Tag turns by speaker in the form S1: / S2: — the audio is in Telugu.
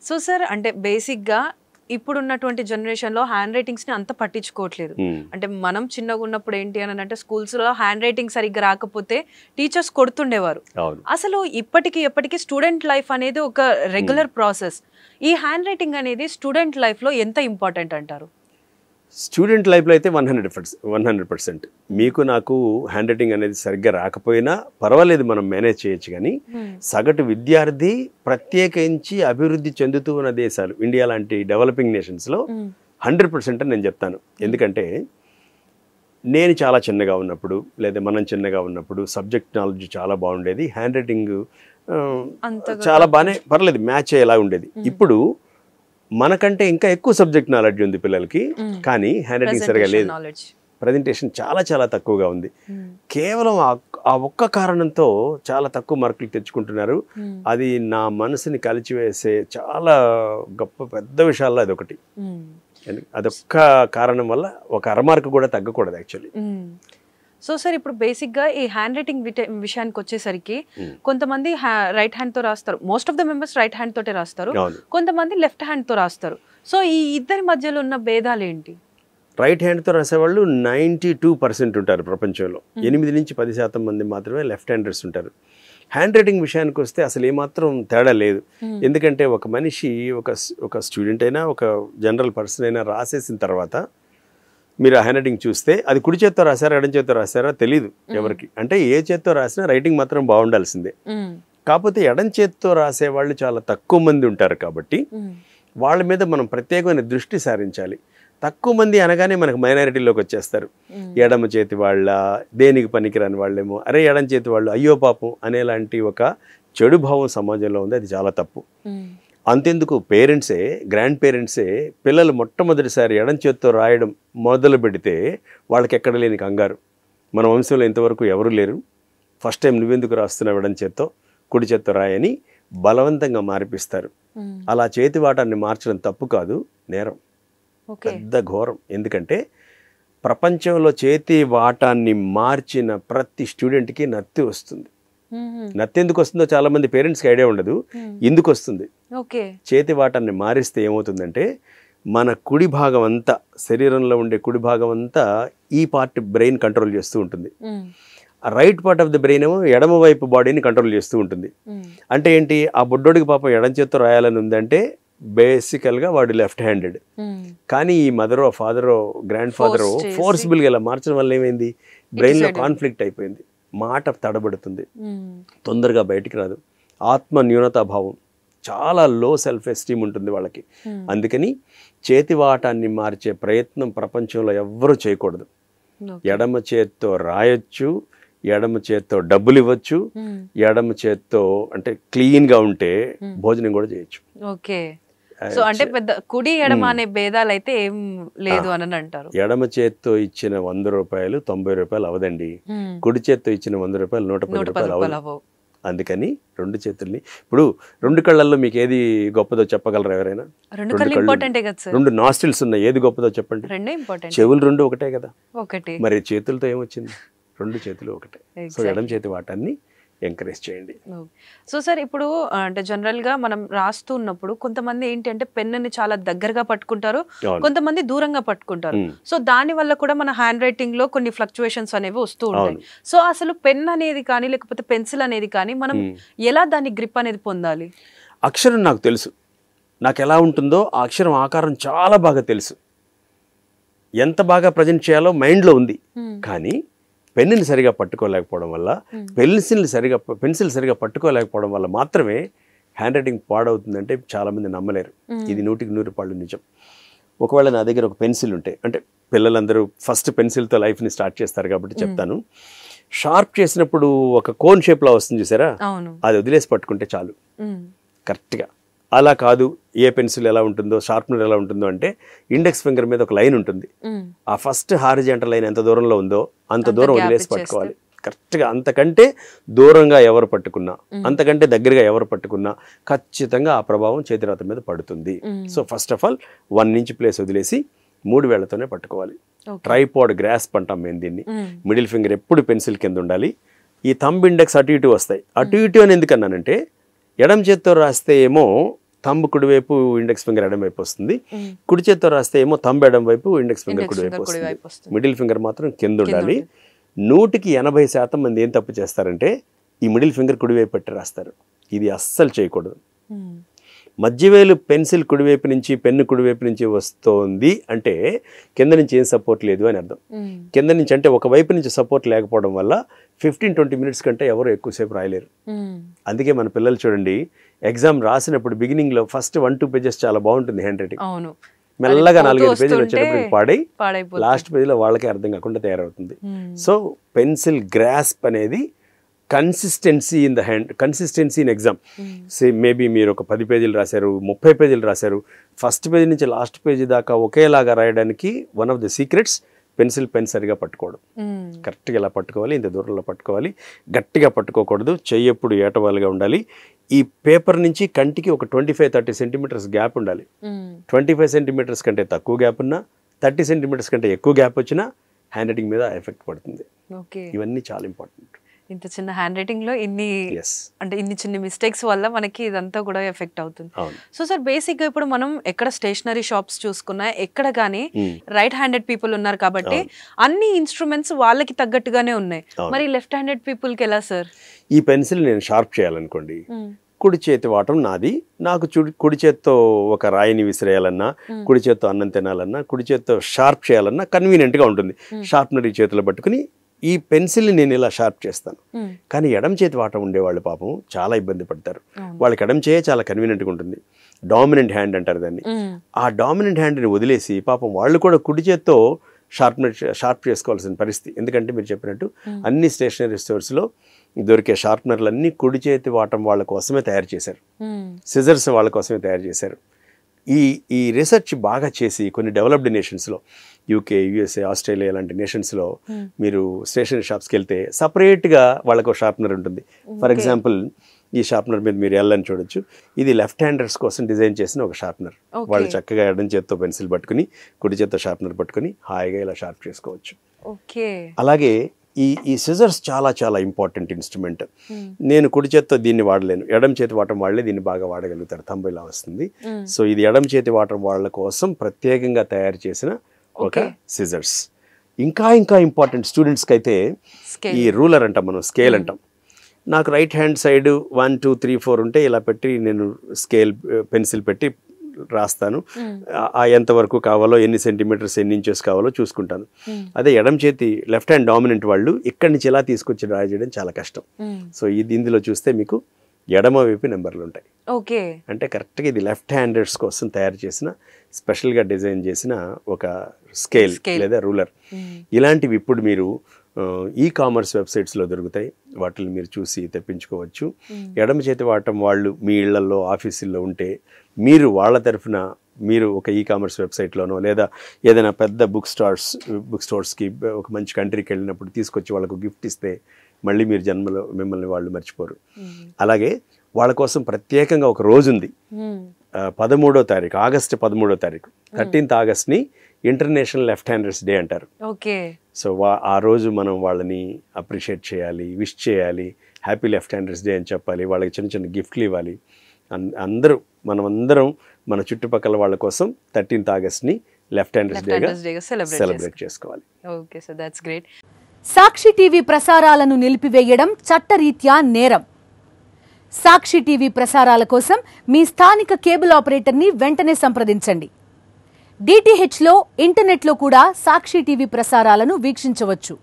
S1: సో సార్ అంటే బేసిక్గా ఇప్పుడున్నటువంటి జనరేషన్లో హ్యాండ్ రైటింగ్స్ని అంత పట్టించుకోవట్లేదు. అంటే మనం చిన్నగా ఉన్నప్పుడు ఏంటి అని అంటే స్కూల్స్లో హ్యాండ్ రైటింగ్ సరిగ్గా రాకపోతే టీచర్స్ కొడుతుండేవారు. అసలు ఎప్పటికీ స్టూడెంట్ లైఫ్ అనేది ఒక రెగ్యులర్ ప్రాసెస్. ఈ హ్యాండ్ రైటింగ్ అనేది స్టూడెంట్ లైఫ్లో ఎంత ఇంపార్టెంట్ అంటారు?
S2: స్టూడెంట్ లైఫ్లో అయితే 100%. మీకు నాకు హ్యాండ్ రైటింగ్ అనేది సరిగ్గా రాకపోయినా పర్వాలేదు, మనం మేనేజ్ చేయొచ్చు. కానీ సగటు విద్యార్థి, ప్రత్యేకించి అభివృద్ధి చెందుతూ ఉన్న దేశాలు, ఇండియా లాంటి డెవలపింగ్ నేషన్స్లో 100% అని నేను చెప్తాను. ఎందుకంటే నేను చాలా చిన్నగా ఉన్నప్పుడు, లేదా మనం చిన్నగా ఉన్నప్పుడు సబ్జెక్ట్ నాలెడ్జ్ చాలా బాగుండేది, హ్యాండ్ రైటింగ్ చాలా బాగానే పర్లేదు మ్యాచ్ అయ్యేలా ఉండేది. ఇప్పుడు మనకంటే ఇంకా ఎక్కువ సబ్జెక్ట్ నాలెడ్జ్ ఉంది పిల్లలకి, కానీ హ్యాండ్ రైటింగ్ సరిగా లేదు, ప్రజెంటేషన్ చాలా తక్కువగా ఉంది. కేవలం ఆ ఒక్క కారణంతో చాలా తక్కువ మార్కులు తెచ్చుకుంటున్నారు. అది నా మనసుని కలిచివేసే చాలా గొప్ప పెద్ద విషయాల్లో అదొకటి. అదొక్క కారణం వల్ల ఒక అరమార్కు కూడా తగ్గకూడదు యాక్చువల్లీ.
S1: సో సార్ ఇప్పుడు బేసిక్గా ఈ హ్యాండ్ రైటింగ్ విషయానికి వచ్చేసరికి కొంతమంది రైట్ హ్యాండ్తో రాస్తారు, most of the members right hand తోటే రాస్తారు, కొంతమంది లెఫ్ట్ హ్యాండ్తో రాస్తారు. సో ఈ ఇద్దరి మధ్యలో ఉన్న భేదాలు ఏంటి?
S2: రైట్ హ్యాండ్తో రాసేవాళ్ళు 92% ఉంటారు ప్రపంచంలో. 8 నుంచి 10% మంది మాత్రమే లెఫ్ట్ హ్యాండర్స్ ఉంటారు. హ్యాండ్ రైటింగ్ విషయానికి వస్తే అసలు ఏమాత్రం తేడా లేదు. ఎందుకంటే ఒక మనిషి, ఒక స్టూడెంట్ అయినా, ఒక జనరల్ పర్సన్ అయినా రాసేసిన తర్వాత మీరు ఆ హ్యాండ్ రైటింగ్ చూస్తే అది కుడి చేత్తో రాశారా ఎడం చేత్తో రాశారా తెలియదు ఎవరికి. అంటే ఏ చేత్తో రాసినా రైటింగ్ మాత్రం బాగుండాల్సిందే. కాకపోతే ఎడం చేత్తో రాసే వాళ్ళు చాలా తక్కువ మంది ఉంటారు కాబట్టి వాళ్ళ మీద మనం ప్రత్యేకమైన దృష్టి సారించాలి. తక్కువ మంది అనగానే మనకు మైనారిటీలోకి వచ్చేస్తారు. ఎడమ చేతి వాళ్ళ, దేనికి పనికిరాని వాళ్ళేమో, అరే ఎడం చేతి వాళ్ళు అయ్యో పాపం అనేలాంటి ఒక చెడు భావం సమాజంలో ఉంది. అది చాలా తప్పు. అంతెందుకు పేరెంట్సే, గ్రాండ్ పేరెంట్సే పిల్లలు మొట్టమొదటిసారి ఎడం చేత్తో రాయడం మొదలు పెడితే వాళ్ళకి ఎక్కడ లేని కంగారు. మన వంశంలో ఇంతవరకు ఎవరు లేరు, ఫస్ట్ టైం నువ్వెందుకు రాస్తున్నావు ఎడం చేత్తో, కుడి చేత్తో రాయని బలవంతంగా మార్పిస్తారు. అలా చేతి వాటాన్ని మార్చడం తప్పు కాదు, నేరం, పెద్ద ఘోరం. ఎందుకంటే ప్రపంచంలో చేతి వాటాన్ని మార్చిన ప్రతి స్టూడెంట్కి నత్తి వస్తుంది. నత్తి ఎందుకు వస్తుందో చాలా మంది పేరెంట్స్కి ఐడియా ఉండదు. ఎందుకు వస్తుంది? చేతి వాటాన్ని మారిస్తే ఏమవుతుందంటే మన కుడి భాగం అంతా, శరీరంలో ఉండే కుడి భాగం అంతా ఈ పార్ట్ బ్రెయిన్ కంట్రోల్ చేస్తూ ఉంటుంది. Right part of the brain ఏమో ఎడమ వైపు బాడీని కంట్రోల్ చేస్తూ ఉంటుంది. అంటే ఏంటి, ఆ బుడ్డోడికి పాపం ఎడం చేత్తో రాయాలని ఉందంటే బేసికల్గా వాడు లెఫ్ట్ హ్యాండెడ్. కానీ ఈ మదరో, ఫాదరో, గ్రాండ్ ఫాదరో ఫోర్స్బుల్గా ఇలా మార్చడం వల్ల ఏమైంది, బ్రెయిన్లో కాన్ఫ్లిక్ట్ అయిపోయింది, మాట తడబడుతుంది, తొందరగా బయటికి రాదు, ఆత్మ న్యూనతాభావం, చాలా లో సెల్ఫ్ ఎస్టీమ్ ఉంటుంది వాళ్ళకి. అందుకని చేతి వాటాన్ని మార్చే ప్రయత్నం ప్రపంచంలో ఎవ్వరూ చేయకూడదు. ఎడమ చేత్తో రాయొచ్చు, ఎడమ చేత్తో డబ్బులు ఇవ్వచ్చు, ఎడమ చేత్తో అంటే క్లీన్గా ఉంటే భోజనం కూడా చేయొచ్చు.
S1: ఓకే. సో అంటే పెద్ద కుడి ఎడమ అనే భేదాలు అయితే ఏం లేదు అని అంటారు.
S2: ఎడమ చేత్తో ఇచ్చిన 100 రూపాయలు 90 రూపాయలు అవదండి, కుడి చేత్తో ఇచ్చిన 100 రూపాయలు 110 రూపాయలు అవ్వదు. అందుకని రెండు చేతుల్ని, ఇప్పుడు రెండు కళ్ళల్లో మీకు ఏది గొప్పదో చెప్పగలరా ఎవరైనా? రెండు నాస్టిల్స్ ఉన్నాయి, ఏది గొప్పదో చెప్పండి. చెవులు రెండు ఒకటే కదా, మరి చేతులతో ఏమొచ్చింది? రెండు చేతులు ఒకటే. సో ఎడమ చేతి వాటాన్ని ఎంకరేజ్ చేయండి.
S1: సో సార్ ఇప్పుడు అంటే జనరల్ గా మనం రాస్తూ ఉన్నప్పుడు కొంతమంది ఏంటి అంటే పెన్నుని చాలా దగ్గరగా పట్టుకుంటారు, కొంతమంది దూరంగా పట్టుకుంటారు. సో దాని వల్ల కూడా మన హ్యాండ్ రైటింగ్ లో కొన్ని ఫ్లక్చువేషన్స్ అనేవి వస్తూ ఉంటాయి. సో అసలు పెన్ అనేది కానీ లేకపోతే పెన్సిల్ అనేది కానీ మనం ఎలా దాని గ్రిప్ అనేది పొందాలి?
S2: అక్షరం నాకు తెలుసు, నాకు ఎలా ఉంటుందో ఆ అక్షరం ఆకారం చాలా బాగా తెలుసు, ఎంత బాగా ప్రజెంట్ చేయాలో మైండ్లో ఉంది. కానీ పెన్నుని సరిగా పట్టుకోలేకపోవడం వల్ల, పెన్సిల్ సరిగా పట్టుకోలేకపోవడం వల్ల మాత్రమే హ్యాండ్ రైటింగ్ పాడవుతుందంటే చాలామంది నమ్మలేరు. ఇది 100కి 100 నిజం. ఒకవేళ నా దగ్గర ఒక పెన్సిల్ ఉంటే, అంటే పిల్లలందరూ ఫస్ట్ పెన్సిల్తో లైఫ్ని స్టార్ట్ చేస్తారు కాబట్టి చెప్తాను, షార్ప్ చేసినప్పుడు ఒక కోన్ షేప్లో వస్తుంది చూసారా, అది వదిలేసి పట్టుకుంటే చాలు కరెక్ట్గా. అలా కాదు, ఏ పెన్సిల్ ఎలా ఉంటుందో, షార్ప్నర్ ఎలా ఉంటుందో అంటే ఇండెక్స్ ఫింగర్ మీద ఒక లైన్ ఉంటుంది, ఆ ఫస్ట్ హారిజాంటల్ లైన్ ఎంత దూరంలో ఉందో అంత దూరం వదిలేసి పట్టుకోవాలి కరెక్ట్గా. అంతకంటే దూరంగా ఎవరు పట్టుకున్నా, అంతకంటే దగ్గరగా ఎవరు పట్టుకున్నా ఖచ్చితంగా ఆ ప్రభావం చేతిరాత మీద పడుతుంది. So first of all 1 inch place వదిలేసి 3 వేళ్లతోనే పట్టుకోవాలి. ట్రైపాడ్ గ్రాస్ప్ అంటాం మేము దీన్ని. మిడిల్ ఫింగర్ ఎప్పుడు పెన్సిల్ కింద ఉండాలి, ఈ థంబ్ ఇండెక్స్ అటు ఇటు వస్తాయి. అటు ఇటు అని ఎందుకన్నానంటే ఎడం చేత్తో రాస్తే ఏమో థంబ్ కుడివైపు ఇండెక్స్ ఫింగర్ ఎడం వైపు వస్తుంది. కుడి చేత్తో రాస్తే ఏమో థంబ్ ఎడం వైపు ఇండెక్స్ ఫింగర్ కుడివైపు వస్తుంది. మిడిల్ ఫింగర్ మాత్రం కింద ఉండాలి. 100% మంది ఏం తప్పు చేస్తారంటే ఈ మిడిల్ ఫింగర్ కుడివైపు పెట్టి రాస్తారు. ఇది అస్సలు చేయకూడదు. మధ్యవేలు పెన్సిల్ కుడివైపు నుంచి పెన్ను కుడివైపు నుంచి వస్తోంది అంటే కింద నుంచి ఏం సపోర్ట్ లేదు అని అర్థం. కింద నుంచి అంటే ఒక వైపు నుంచి సపోర్ట్ లేకపోవడం వల్ల 15-20 మినిట్స్ కంటే ఎవరు ఎక్కువసేపు రాయలేరు. అందుకే మన పిల్లలు చూడండి, ఎగ్జామ్ రాసినప్పుడు బిగినింగ్ లో ఫస్ట్ 1-2 పేజెస్ చాలా బాగుంటుంది హ్యాండ్ రైటింగ్, మెల్లగా 4-5 పేజీలు వచ్చేటప్పుడు పాడై లాస్ట్ పేజీలో వాళ్ళకే అర్థం కాకుండా తయారవుతుంది. సో పెన్సిల్ గ్రాస్ప్ అనేది consistency in the hand, consistency in exam. Maybe మీరు ఒక 10 పేజీలు రాశారు, 30 పేజీలు రాశారు, ఫస్ట్ పేజీ నుంచి లాస్ట్ పేజీ దాకా ఒకేలాగా రాయడానికి one of the secrets pen సరిగా పట్టుకోవడం. కరెక్ట్గా ఇలా పట్టుకోవాలి, ఇంత దూరంలో పట్టుకోవాలి, గట్టిగా పట్టుకోకూడదు, చెయ్యి ఎప్పుడు ఏటవాలుగా ఉండాలి. ఈ పేపర్ నుంచి కంటికి ఒక 25-30 సెంటీమీటర్స్ గ్యాప్ ఉండాలి. 25 సెంటీమీటర్స్ కంటే తక్కువ గ్యాప్ ఉన్నా, 30 సెంటీమీటర్స్ కంటే ఎక్కువ గ్యాప్ వచ్చినా హ్యాండ్ రైటింగ్ మీద ఎఫెక్ట్ పడుతుంది. ఇవన్నీ చాలా ఇంపార్టెంట్.
S1: ఇంత చిన్న హ్యాండ్ రైటింగ్ లో ఇన్ని చిన్న మిస్టేక్స్ వల్ల మనకి ఇదంతా కూడా ఎఫెక్ట్ అవుతుంది. సో సార్ బేసిక్ గా ఇప్పుడు మనం ఎక్కడ స్టేషనరీ షాప్స్ చూసుకున్నా ఎక్కడ గానీ రైట్ హ్యాండెడ్ పీపుల్ ఉన్నారు కాబట్టి అన్ని ఇన్స్ట్రుమెంట్స్ వాళ్ళకి తగ్గట్టుగానే ఉన్నాయి. మరి లెఫ్ట్ హ్యాండెడ్ పీపుల్ కి ఎలా సార్?
S2: ఈ పెన్సిల్ నేను షార్ప్ చేయాలనుకోండి, కుడి చేతి వాటం నాది, నాకు కుడి చేత్తో ఒక రాయిని విసిరేయాలన్నా, కుడి చేత్తో అన్నం తినాలన్నా, కుడి చేత్తో షార్ప్ చేయాలన్నా కన్వీనియంట్ గా ఉంటుంది. షార్ప్నర్ ఈ చేతిలో పట్టుకుని ఈ పెన్సిల్ని నేను ఇలా షార్ప్ చేస్తాను. కానీ ఎడం చేతి వాటం ఉండేవాళ్ళు పాపం చాలా ఇబ్బంది పడతారు. వాళ్ళకి ఎడం చేయ చాలా కన్వీనియంట్గా ఉంటుంది, డామినెంట్ హ్యాండ్ అంటారు దాన్ని. ఆ డామినెంట్ హ్యాండ్ని వదిలేసి పాపం వాళ్ళు కూడా కుడి చేత్తో షార్ప్ చేసుకోవాల్సిన పరిస్థితి. ఎందుకంటే మీరు చెప్పినట్టు అన్ని స్టేషనరీ స్టోర్స్లో దొరికే షార్ప్నర్లు అన్నీ కుడి చేతి వాటం వాళ్ళ కోసమే తయారు చేశారు, సిజర్స్ వాళ్ళ కోసమే తయారు చేశారు. ఈ రీసెర్చ్ బాగా చేసి కొన్ని డెవలప్డ్ నేషన్స్లో, యూకే, యూఎస్ఏ, ఆస్ట్రేలియా లాంటి నేషన్స్లో మీరు స్టేషనరీ షాప్స్కి వెళ్తే సపరేట్గా వాళ్ళకు షార్ప్నర్ ఉంటుంది. ఫర్ ఎగ్జాంపుల్ ఈ షార్ప్నర్ మీద మీరు వెళ్ళని చూడొచ్చు. ఇది లెఫ్ట్ హ్యాండర్స్ కోసం డిజైన్ చేసిన ఒక షార్ప్నర్. వాళ్ళు చక్కగా ఎడం చేత్తో పెన్సిల్ పట్టుకుని కుడి చేత్తో షార్ప్నర్ పట్టుకుని హాయిగా ఇలా షార్ప్ చేసుకోవచ్చు. అలాగే ఈ సిజర్స్ చాలా చాలా ఇంపార్టెంట్ ఇన్స్ట్రుమెంట్. నేను కుడి చేత్తో దీన్ని వాడలేను, ఎడం చేతి వాటం వాళ్ళే దీన్ని బాగా వాడగలుగుతారు, థంబ్ ఇలా వస్తుంది. సో ఇది ఎడం చేతి వాటం వాళ్ళ కోసం ప్రత్యేకంగా తయారు చేసిన ఒక సిజర్స్. ఇంకా ఇంపార్టెంట్ స్టూడెంట్స్కి అయితే ఈ రూలర్ అంటాం మనం, స్కేల్ అంటాం. నాకు రైట్ హ్యాండ్ సైడ్ 1, 2, 3, 4 ఉంటే ఇలా పెట్టి నేను స్కేల్ పెన్సిల్ పెట్టి రాస్తాను. ఎంతవరకు కావాలో, ఎన్ని సెంటీమీటర్స్, ఎన్ని ఇంచెస్ కావాలో చూసుకుంటాను. అదే ఎడం చేతి లెఫ్ట్ హ్యాండ్ డామినెంట్ వాళ్ళు ఇక్కడి నుంచి ఇలా తీసుకొచ్చి డ్రా చేయడం చాలా కష్టం. సో ఇందులో చూస్తే మీకు ఎడమ వైపు నెంబర్లు ఉంటాయి. అంటే కరెక్ట్గా ఇది లెఫ్ట్ హ్యాండర్స్ కోసం తయారు చేసిన, స్పెషల్గా డిజైన్ చేసిన ఒక స్కేల్ లేదా రూలర్. ఇలాంటివి ఇప్పుడు మీరు ఈ-కామర్స్ వెబ్సైట్స్లో దొరుకుతాయి, వాటిని మీరు చూసి తెప్పించుకోవచ్చు. ఎడమ చేతి వాటం వాళ్ళు మీ ఇళ్లలో, ఆఫీసుల్లో ఉంటే మీరు వాళ్ళ తరఫున మీరు ఒక ఈ-కామర్స్ వెబ్సైట్లోనో లేదా ఏదైనా పెద్ద బుక్ స్టోర్స్కి ఒక మంచి కంట్రీకి వెళ్ళినప్పుడు తీసుకొచ్చి వాళ్ళకు గిఫ్ట్ ఇస్తే మళ్ళీ మీరు జన్మలో మిమ్మల్ని వాళ్ళు మర్చిపోరు. అలాగే వాళ్ళ కోసం ప్రత్యేకంగా ఒక రోజు ఉంది, 13వ తారీఖు, ఆగస్టు 13వ తారీఖు, 13th ఆగస్ట్ని ఇంటర్నేషనల్ లెఫ్ట్ హ్యాండర్స్ డే అంటారు. సో ఆ రోజు మనం వాళ్ళని అప్రిషియేట్ చేయాలి, విష్ చేయాలి, హ్యాపీ లెఫ్ట్ హ్యాండర్స్ డే అని చెప్పాలి, వాళ్ళకి చిన్న చిన్న గిఫ్ట్లు ఇవ్వాలి. మనమందరం మన చుట్టుపక్కల వాళ్ళ కోసం 13th ఆగస్ట్ని లెఫ్ట్ హ్యాండర్స్ డేగా సెలబ్రేట్ చేసుకోవాలి.
S1: Okay sir, that's great.
S3: Sakshi TV ప్రసారాలను నిలిపివేయడం చట్టరీత్యా నేరం. సాక్షి టీవీ ప్రసారాల కోసం మీ స్థానిక కేబుల్ ఆపరేటర్ని వెంటనే సంప్రదించండి. DTHలో, ఇంటర్నెట్లో కూడా సాక్షి టీవీ ప్రసారాలను వీక్షించవచ్చు.